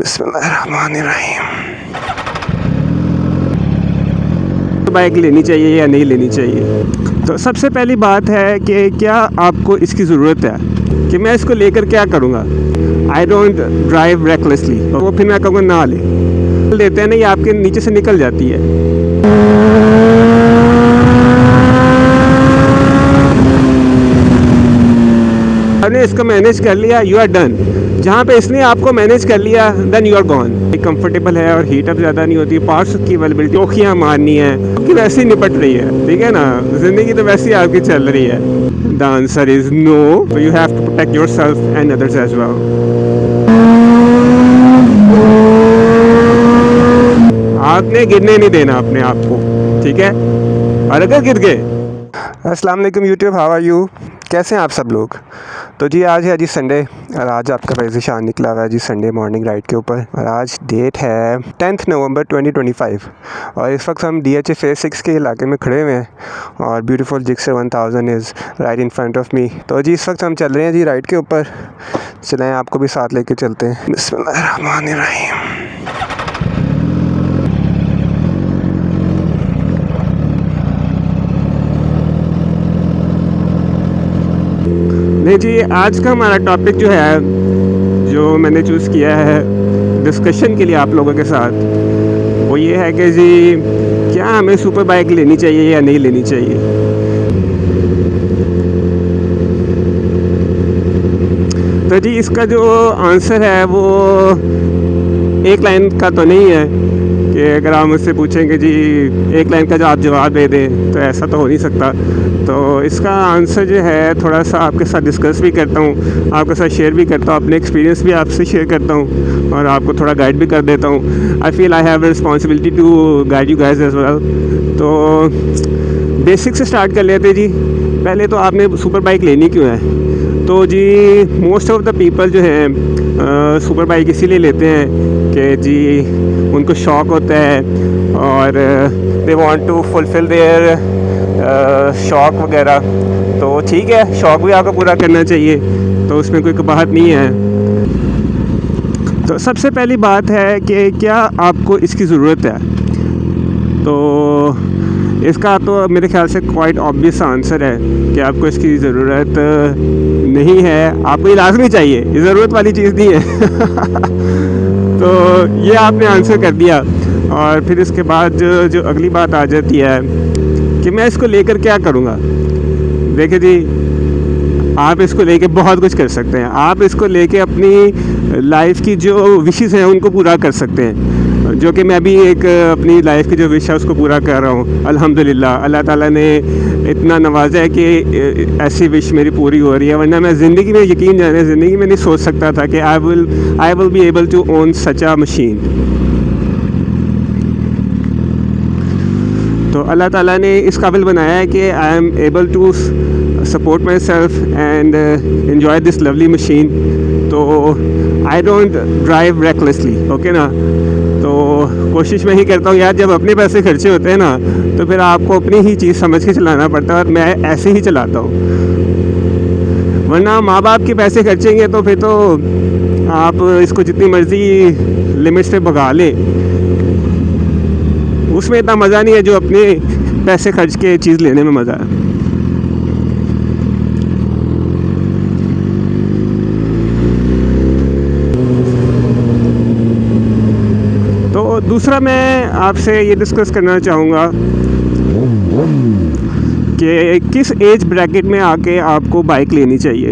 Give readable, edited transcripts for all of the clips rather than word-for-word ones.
बिस्मिल्लाहिर्रहमानिर्रहीम। बाइक लेनी चाहिए या नहीं लेनी चाहिए? तो सबसे पहली बात है कि क्या आपको इसकी ज़रूरत है, कि मैं इसको लेकर क्या करूँगा। आई डोंट ड्राइव रेकलेसली, वो फिर मैं कहूँगा ना लेते हैं ना, ये आपके नीचे से निकल जाती है। आपने इसको मैनेज कर लिया, यू आर डन। जहाँ पे इसने आपको मैनेज कर लिया, then you are gone. Comfortable है और हीट अप ज़्यादा नहीं होती, पार्ट्स की अवेलेबिलिटी, चौखियाँ मारनी है, आपकी वैसे ही निपट रही है, ठीक है ना। ज़िंदगी तो वैसे ही आपकी चल रही है। The answer is no, so you have to protect yourself and others as well. आपने गिरने नहीं देना अपने आप को, ठीक है। और अगर गिर गए, अस्सलाम वालेकुम यूट्यूब, हाउ आर यू, कैसे हैं आप सब लोग। तो जी आज है जी संडे, और आज आपका वैसे शान निकला हुआ है जी संडे मॉर्निंग राइड के ऊपर। और आज डेट है 10 नवंबर 2025 और इस वक्त हम DHA फेज़ 6 के इलाके में खड़े हुए हैं और beautiful Gixxer 1000 is right in front of me. तो जी इस वक्त हम चल रहे हैं जी राइड के ऊपर, चलें आपको भी साथ लेके चलते हैं। बिस्मिल्लाहिर्रहमानिर्रहीम। नहीं जी, आज का हमारा टॉपिक जो है, जो मैंने चूज़ किया है डिस्कशन के लिए आप लोगों के साथ, वो ये है कि जी क्या हमें सुपर बाइक लेनी चाहिए या नहीं लेनी चाहिए। तो जी इसका जो आंसर है वो एक लाइन का तो नहीं है कि अगर आप मुझसे पूछेंगे जी एक लाइन का जो आप जवाब दे दें, तो ऐसा तो हो नहीं सकता। तो इसका आंसर जो है थोड़ा सा आपके साथ डिस्कस भी करता हूँ, आपके साथ शेयर भी करता हूँ, अपने एक्सपीरियंस भी आपसे शेयर करता हूँ और आपको थोड़ा गाइड भी कर देता हूँ। I feel I have responsibility to guide you guys as well. तो बेसिक से स्टार्ट कर लेते जी। पहले तो आपने सुपर बाइक लेनी क्यों है? तो जी मोस्ट ऑफ द पीपल जो हैं सुपर बाइक इसीलिए लेते हैं कि जी उनको शौक़ होता है और they want to fulfil their शौक़ वगैरह। तो ठीक है, शौक़ भी आपको पूरा करना चाहिए, तो उसमें कोई कबाहत नहीं है। तो सबसे पहली बात है कि क्या आपको इसकी ज़रूरत है। तो इसका तो मेरे ख्याल से क्वाइट ऑब्वियस आंसर है कि आपको इसकी ज़रूरत नहीं है, आपको ये लाजमी चाहिए, ये ज़रूरत वाली चीज़ नहीं है। तो ये आपने आंसर कर दिया। और फिर इसके बाद जो अगली बात आ जाती है कि मैं इसको लेकर क्या करूँगा। देखिए जी, आप इसको लेके बहुत कुछ कर सकते हैं। आप इसको लेके अपनी लाइफ की जो विशेज़ हैं उनको पूरा कर सकते हैं, जो कि मैं भी एक अपनी लाइफ की जो विश है उसको पूरा कर रहा हूँ अल्हम्दुलिल्लाह। अल्लाह ताला ने इतना नवाजा है कि ऐसी विश मेरी पूरी हो रही है, वरना मैं ज़िंदगी में, यकीन जाने, ज़िंदगी में नहीं सोच सकता था कि I will be able to own such a machine. तो अल्लाह ताला ने इस काबिल बनाया है कि I am able to support myself and enjoy this lovely machine. तो I don't drive recklessly, okay ना। तो कोशिश मैं ही करता हूँ यार, जब अपने पैसे खर्चे होते हैं ना, तो फिर आपको अपनी ही चीज़ समझ के चलाना पड़ता है, और मैं ऐसे ही चलाता हूँ। वरना माँ बाप के पैसे खर्चेंगे तो फिर तो आप इसको जितनी मर्ज़ी लिमिट्स पे भगा लें, उसमें इतना मज़ा नहीं है जो अपने पैसे खर्च के चीज़ लेने में मज़ा है। तो दूसरा मैं आपसे ये डिस्कस करना चाहूँगा कि किस एज ब्रैकेट में आके आपको बाइक लेनी चाहिए।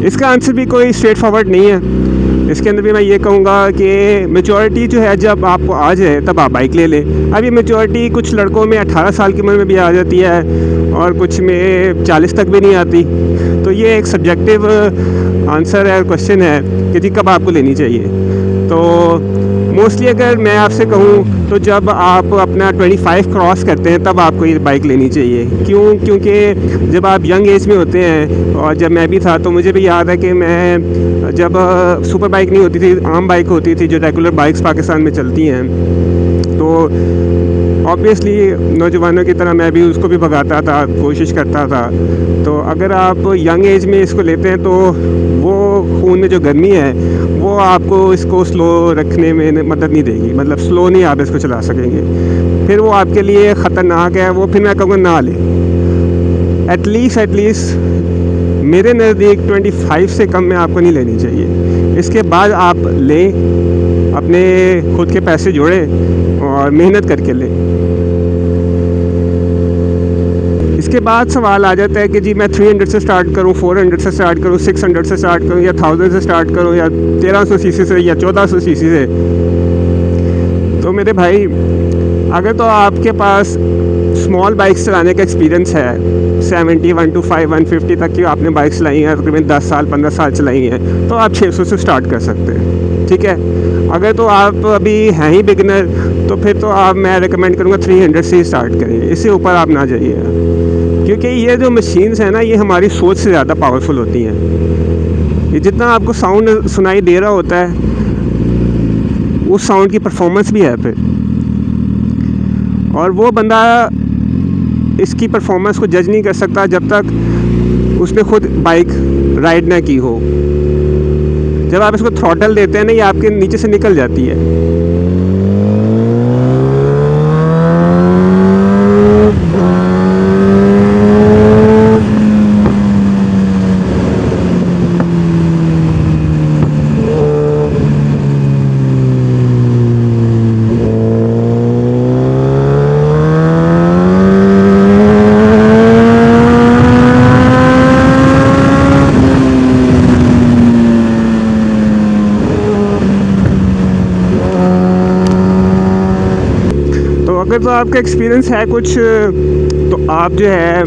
इसका आंसर भी कोई स्ट्रेट फॉरवर्ड नहीं है। इसके अंदर भी मैं ये कहूँगा कि मैच्योरिटी जो है जब आपको आ जाए तब आप बाइक ले लें। अब ये मैच्योरिटी कुछ लड़कों में 18 साल की उम्र में भी आ जाती है और कुछ में 40 तक भी नहीं आती। तो ये एक सब्जेक्टिव आंसर है, क्वेश्चन है कि जी कब आपको लेनी चाहिए। तो मोस्टली अगर मैं आपसे कहूँ तो जब आप अपना 25 क्रॉस करते हैं तब आपको ये बाइक लेनी चाहिए। क्योंकि जब आप यंग एज में होते हैं, और जब मैं भी था तो मुझे भी याद है कि मैं जब सुपर बाइक नहीं होती थी, आम बाइक होती थी जो रेगुलर बाइक्स पाकिस्तान में चलती हैं, तो ऑब्वियसली नौजवानों की तरह मैं भी उसको भी भगाता था, कोशिश करता था। तो अगर आप यंग एज में इसको लेते हैं तो वो खून में जो गर्मी है वो आपको इसको स्लो रखने में मदद नहीं देगी, मतलब स्लो नहीं आप इसको चला सकेंगे, फिर वो आपके लिए ख़तरनाक है। वो फिर मैं कहूँगा ना लें। एटलीस्ट मेरे नज़दीक 25 से कम में आपको नहीं लेनी चाहिए। इसके बाद आप लें, अपने खुद के पैसे जोड़ें और मेहनत करके लें। इसके बाद सवाल आ जाता है कि जी मैं 300 से स्टार्ट करूं, 400 से स्टार्ट करूं, 600 से स्टार्ट करूं या 1000 से स्टार्ट करूं या 1300 सीसी से या 1400 सीसी से। तो मेरे भाई, अगर तो आपके पास स्मॉल बाइक्स चलाने का एक्सपीरियंस है, 70, 125, 150 तक की आपने बाइक चलाई हैं, तकरीबन 10 साल 15 साल चलाई हैं, तो आप 600 से स्टार्ट कर सकते हैं, ठीक है। अगर तो आप अभी हैं ही बिगनर तो फिर तो मैं रेकमेंड करूँगा 300 से ही स्टार्ट करें, इससे ऊपर आप ना जाइए, क्योंकि ये जो मशीन्स हैं ना, ये हमारी सोच से ज़्यादा पावरफुल होती हैं। ये जितना आपको साउंड सुनाई दे रहा होता है उस साउंड की परफॉर्मेंस भी है फिर, और वो बंदा इसकी परफॉर्मेंस को जज नहीं कर सकता जब तक उसने खुद बाइक राइड ना की हो। जब आप इसको थ्रॉटल देते हैं ना, ये आपके नीचे से निकल जाती है। अगर तो आपका एक्सपीरियंस है कुछ, तो आप जो है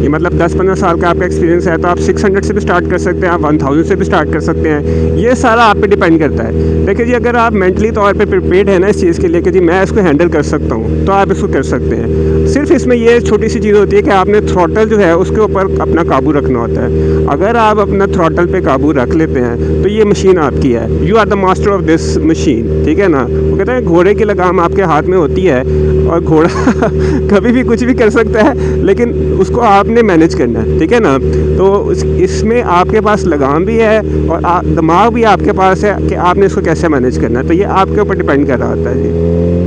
ये मतलब 10-15 साल का आपका एक्सपीरियंस है, तो आप 600 से भी स्टार्ट कर सकते हैं, आप 1000 से भी स्टार्ट कर सकते हैं। ये सारा आप पे डिपेंड करता है। देखिए जी, अगर आप मेंटली तौर पे प्रिपेयर्ड है ना इस चीज़ के लिए कि जी मैं इसको हैंडल कर सकता हूँ, तो आप इसको कर सकते हैं। सिर्फ इसमें ये छोटी सी चीज़ होती है कि आपने थ्रॉटल जो है उसके ऊपर अपना काबू रखना होता है। अगर आप अपना थ्रॉटल पे काबू रख लेते हैं तो ये मशीन आपकी है, you are the master of this machine, ठीक है ना। वो कहते हैं घोड़े की लगाम आपके हाथ में होती है, और घोड़ा कभी भी कुछ भी कर सकता है, लेकिन उसको आपने मैनेज करना है, ठीक है ना। तो इसमें आपके पास लगाम भी है और दिमाग भी आपके पास है कि आपने इसको कैसे मैनेज करना है। तो ये आपके ऊपर डिपेंड कर रहा होता है जी।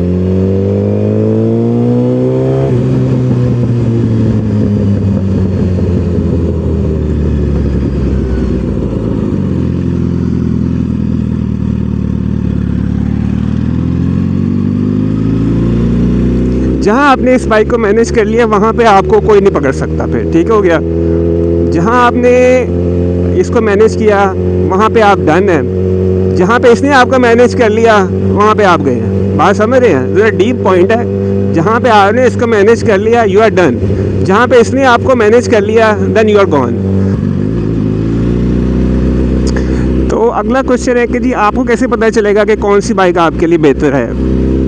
जहाँ आपने इस बाइक को मैनेज कर लिया वहाँ पे आपको कोई नहीं पकड़ सकता फिर, ठीक हो गया। जहाँ आपने इसको मैनेज किया वहाँ पे आप डन हैं, जहाँ पे इसने आपको मैनेज कर लिया वहाँ पे आप गए हैं। बात समझ रहे हैं? ज़रा डीप पॉइंट है। जहाँ पे आपने इसको मैनेज कर लिया यू आर डन, जहाँ पे इसने आपको मैनेज कर लिया देन यू आर गॉन। तो अगला क्वेश्चन है कि जी आपको कैसे पता चलेगा कि कौन सी बाइक आपके लिए बेहतर है।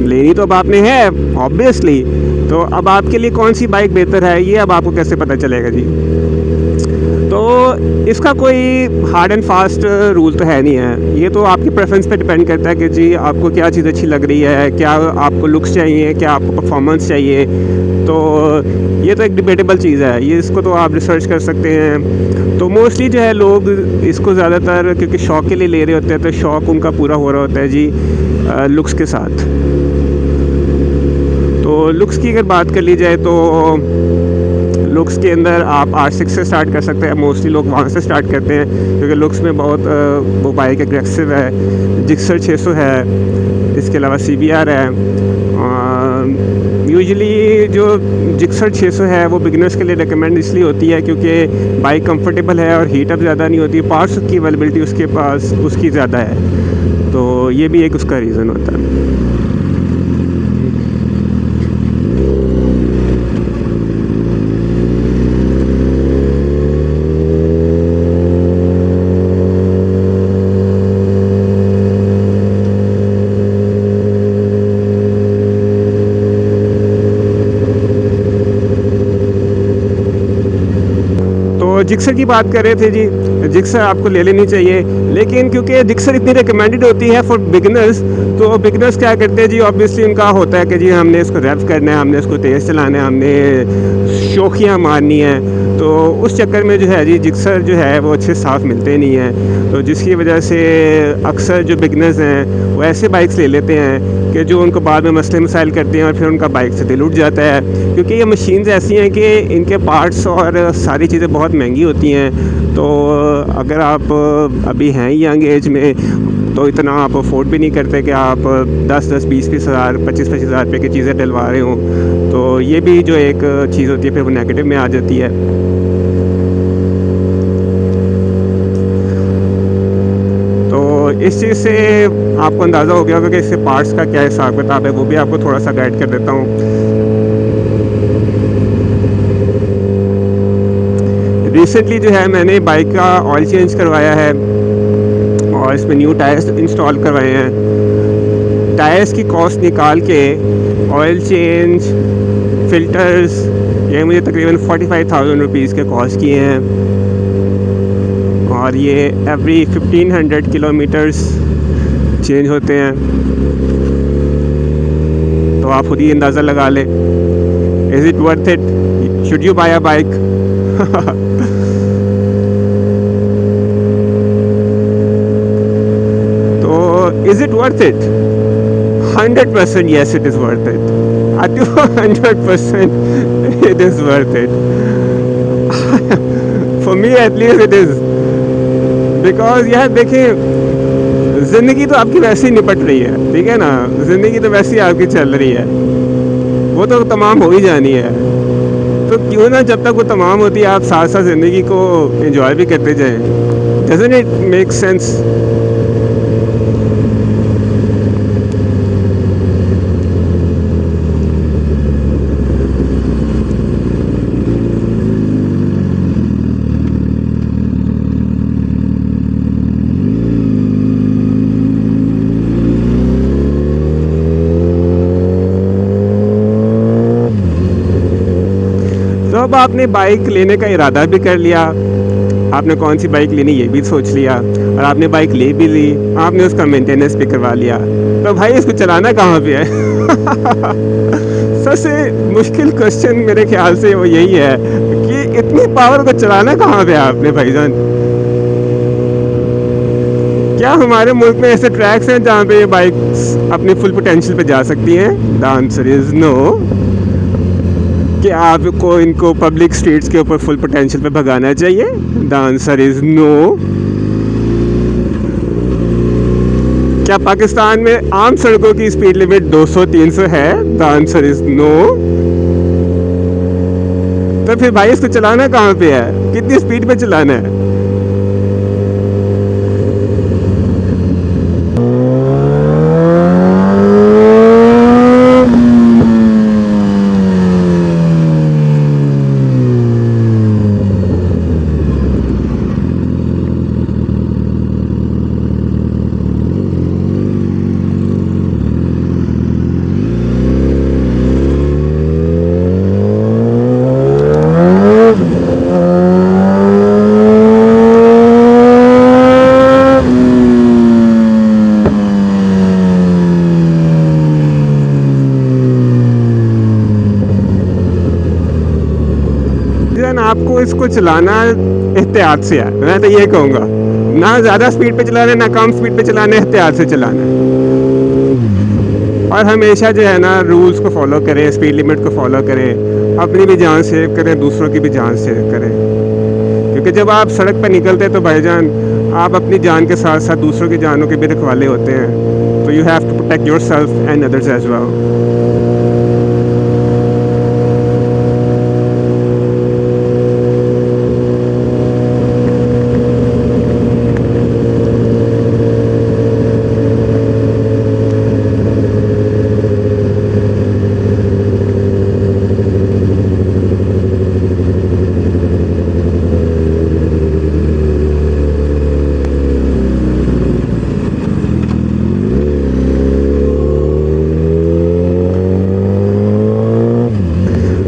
लेनी तो अब आपने है ऑब्वियसली, तो अब आपके लिए कौन सी बाइक बेहतर है ये अब आपको कैसे पता चलेगा जी। तो इसका कोई हार्ड एंड फास्ट रूल तो है नहीं है, ये तो आपकी प्रेफरेंस पे डिपेंड करता है कि जी आपको क्या चीज़ अच्छी लग रही है, क्या आपको लुक्स चाहिए, क्या आपको परफॉर्मेंस चाहिए। तो ये तो एक डिबेटेबल चीज़ है, ये इसको तो आप रिसर्च कर सकते हैं। तो मोस्टली जो है लोग इसको ज़्यादातर क्योंकि शौक के लिए ले रहे होते हैं, तो शौक उनका पूरा हो रहा होता है जी लुक्स के साथ। तो लुक्स की अगर बात कर ली जाए तो लुक्स के अंदर आप R6 से स्टार्ट कर सकते हैं। मोस्टली लोग वहाँ से स्टार्ट करते हैं क्योंकि लुक्स में बहुत वो बाइक एग्रेसिव है। जिक्सर 600 है, इसके अलावा CBR है। यूजुअली जो जिक्सर 600 है वो बिगिनर्स के लिए रिकमेंड इसलिए होती है क्योंकि बाइक कंफर्टेबल है और हीट अप ज़्यादा नहीं होती, पार्ट्स की अवेलेबिलिटी उसके पास उसकी ज़्यादा है, तो ये भी एक उसका रीज़न होता है। जिक्सर की बात कर रहे थे जी, जिक्सर आपको ले लेनी चाहिए। लेकिन क्योंकि जिक्सर इतनी रिकमेंडेड होती है फॉर बिगनर्स, तो बिगनर्स क्या करते हैं जी, ऑब्वियसली उनका होता है कि जी हमने इसको रैप करना है, हमने इसको तेज़ चलाना है, हमने शोखियाँ मारनी है, तो उस चक्कर में जो है जी जिक्सर जो है वो अच्छे साफ़ मिलते नहीं हैं। तो जिसकी वजह से अक्सर जो बिगनर्स हैं वो ऐसे बाइक्स ले लेते हैं कि जो उनको बाद में मसले मसाइल करते हैं और फिर उनका बाइक से दिल उठ जाता है, क्योंकि ये मशीन्स ऐसी हैं कि इनके पार्ट्स और सारी चीज़ें बहुत महंगी होती हैं। तो अगर आप अभी हैं यंग एज में तो इतना आप अफोर्ड भी नहीं करते कि आप 10-10, 20-20 हज़ार, 25-25 हज़ार रुपये की चीज़ें डलवा रहे हों। तो ये भी जो एक चीज़ होती है फिर वो नेगेटिव में आ जाती है। तो इस चीज़ से आपको अंदाज़ा हो गया होगा कि इससे पार्ट्स का क्या हिसाब किताब है, वो भी आपको थोड़ा सा गाइड कर देता हूँ। रिसेंटली जो है मैंने बाइक का ऑयल चेंज करवाया है और इसमें न्यू टायर्स इंस्टॉल करवाए हैं। टायर्स की कॉस्ट निकाल के ऑयल चेंज, फ़िल्टर्स, ये मुझे तकरीबन 45,000 रुपीज़ के कॉस्ट किए हैं और ये एवरी 1500 किलोमीटर्स चेंज होते हैं। तो आप खुद ही अंदाज़ा लगा लें, is it worth it, should you buy a bike. Is it worth it? 100% yes, it is worth it. I do 100% it is worth it. For me at least it is. Because यार देखिए, ज़िंदगी तो आपकी वैसे ही निपट रही है, ठीक है ना, ज़िंदगी तो वैसे ही आपकी चल रही है, वो तो तमाम हो ही जानी है। तो क्यों ना जब तक वो तमाम होती है आप साथ साथ ज़िंदगी को एंजॉय भी करते जाएं। Doesn't it make sense? तो अब आपने बाइक लेने का इरादा भी कर लिया, आपने कौन सी बाइक लेनी ये भी सोच लिया और आपने बाइक ले भी ली, आपने उसका मेंटेनेंस भी करवा लिया, तो भाई इसको चलाना कहाँ पे है? सबसे मुश्किल क्वेश्चन मेरे ख्याल से वो यही है कि इतनी पावर को चलाना कहाँ पे है आपने भाईजान? क्या हमारे मुल्क में ऐसे ट्रैक्स हैं जहाँ पे ये बाइक्स अपनी फुल पोटेंशियल पे जा सकती हैं? The answer is no. कि आपको इनको पब्लिक स्ट्रीट्स के ऊपर फुल पोटेंशियल पे भगाना चाहिए? The answer is no. क्या पाकिस्तान में आम सड़कों की स्पीड लिमिट 200-300 है? The answer is no. तो फिर भाई इसको चलाना कहाँ पे है, कितनी स्पीड पे चलाना है? आपको इसको चलाना एहतियात से है, मैं तो ये कहूँगा, ना ज़्यादा स्पीड पे चलाना है ना कम स्पीड पे चलाना है, एहतियात से चलाना है। और हमेशा जो है ना रूल्स को फॉलो करें, स्पीड लिमिट को फॉलो करें, अपनी भी जान सेव करें, दूसरों की भी जान सेव करें। क्योंकि जब आप सड़क पर निकलते हैं तो भाईजान आप अपनी जान के साथ साथ दूसरों की जानों के भी रखवाले होते हैं। तो you have to protect yourself and others as well.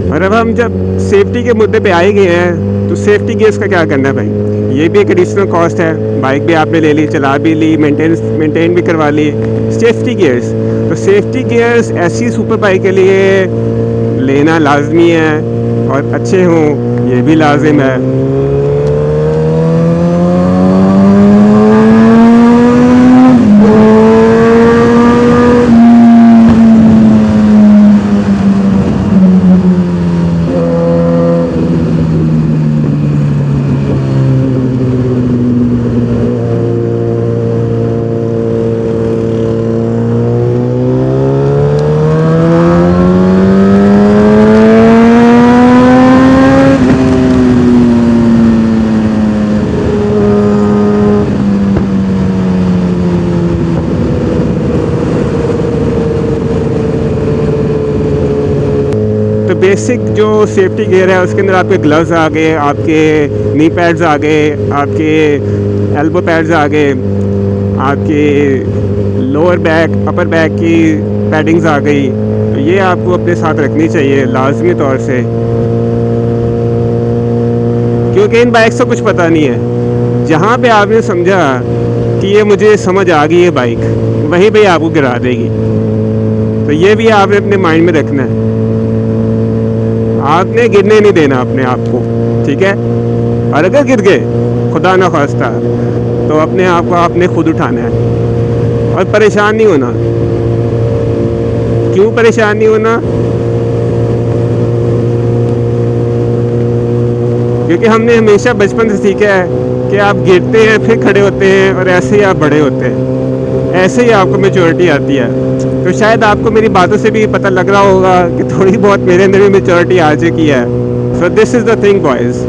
और अब हम जब सेफ्टी के मुद्दे पे आए गए हैं तो सेफ्टी गियर्स का क्या करना है भाई? ये भी एक एडिशनल कॉस्ट है। बाइक भी आपने ले ली, चला भी ली, मेंटेन भी करवा ली। सेफ्टी गियर्स, तो सेफ्टी गियर्स ऐसी सुपर बाइक के लिए लेना लाजमी है और अच्छे हों ये भी लाजिम है। बेसिक जो सेफ्टी गियर है उसके अंदर आपके ग्लव्स आ गए, आपके नी पैड्स आ गए, आपके एल्बो पैड्स आ गए, आपके लोअर बैक अपर बैक की पैडिंग्स आ गई। तो ये आपको अपने साथ रखनी चाहिए लाजमी तौर से, क्योंकि इन बाइक्स का कुछ पता नहीं है। जहाँ पे आपने समझा कि ये मुझे समझ आ गई है बाइक, वहीं पे आपको गिरा देगी। तो ये भी आपने अपने माइंड में रखना है, आपने गिरने नहीं देना अपने आप को, ठीक है। और अगर गिर गए खुदा ना खास्ता तो अपने आप को आपने खुद उठाना है और परेशान नहीं होना। क्यों परेशान नहीं होना? क्योंकि हमने हमेशा बचपन से सीखा है कि आप गिरते हैं फिर खड़े होते हैं और ऐसे ही आप बड़े होते हैं, ऐसे ही आपको मैच्योरिटी आती है। तो शायद आपको मेरी बातों से भी पता लग रहा होगा कि थोड़ी बहुत मेरे अंदर भी मैच्योरिटी आ चुकी है। So this is the thing boys,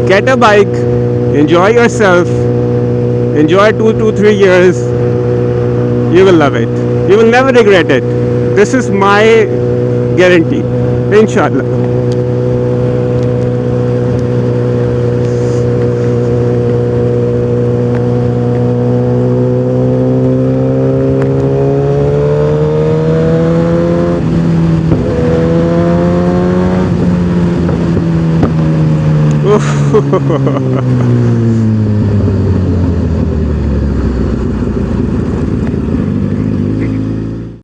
get a bike, enjoy yourself, enjoy 2 to 3 years, you will love it, you will never regret it. This is my guarantee, inshallah.